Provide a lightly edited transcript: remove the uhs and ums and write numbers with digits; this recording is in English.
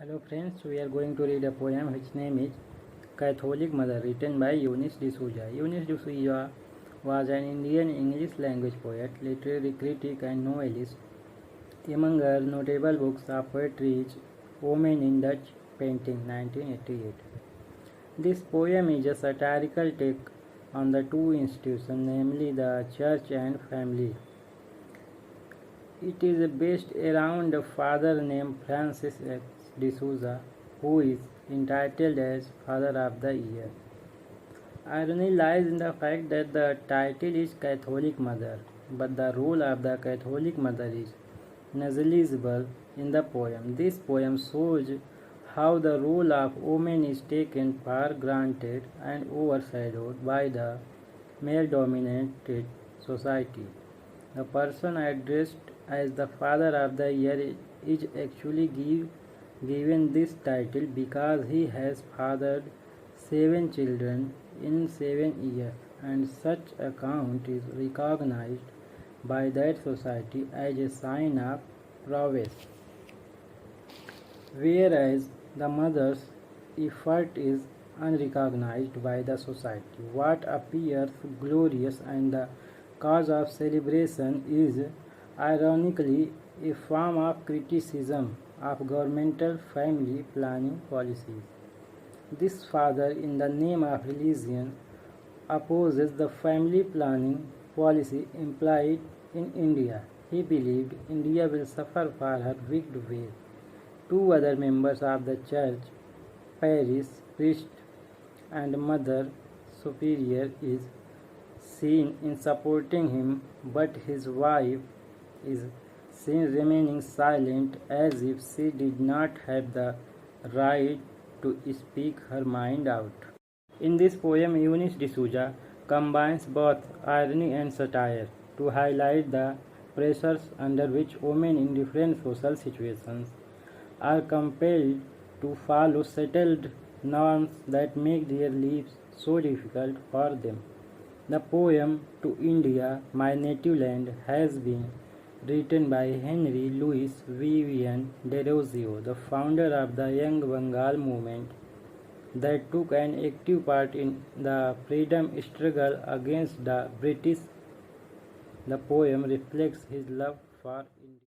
Hello friends, we are going to read a poem which name is Catholic Mother, written by Eunice D'Souza. Eunice D'Souza was an Indian English language poet, literary critic and novelist. Among her notable books of poetry is Women in Dutch Painting 1988. This poem is a satirical take on the two institutions, namely the church and family. It is based around a father named Francis X. D'Souza, who is entitled as Father of the Year. Irony lies in the fact that the title is Catholic Mother, but the role of the Catholic Mother is negligible in the poem. This poem shows how the role of woman is taken for granted and overshadowed by the male-dominated society. The person addressed as the Father of the Year is actually given this title because he has fathered 7 children in 7 years, and such account is recognized by that society as a sign of prowess, whereas the mother's effort is unrecognized by the society. What appears glorious and the cause of celebration is ironically a form of criticism of governmental family planning policies. This father, in the name of religion, opposes the family planning policy implied in India. He believed India will suffer for her wicked ways. Two other members of the church, parish priest and mother superior, is seen in supporting him, but his wife is seen remaining silent as if she did not have the right to speak her mind out. In this poem, Eunice D'Souza combines both irony and satire to highlight the pressures under which women in different social situations are compelled to follow settled norms that make their lives so difficult for them. The poem "To India, My Native Land" has been written by Henry Louis Vivian Desrosiers, the founder of the Young Bengal movement that took an active part in the freedom struggle against the British. The poem reflects his love for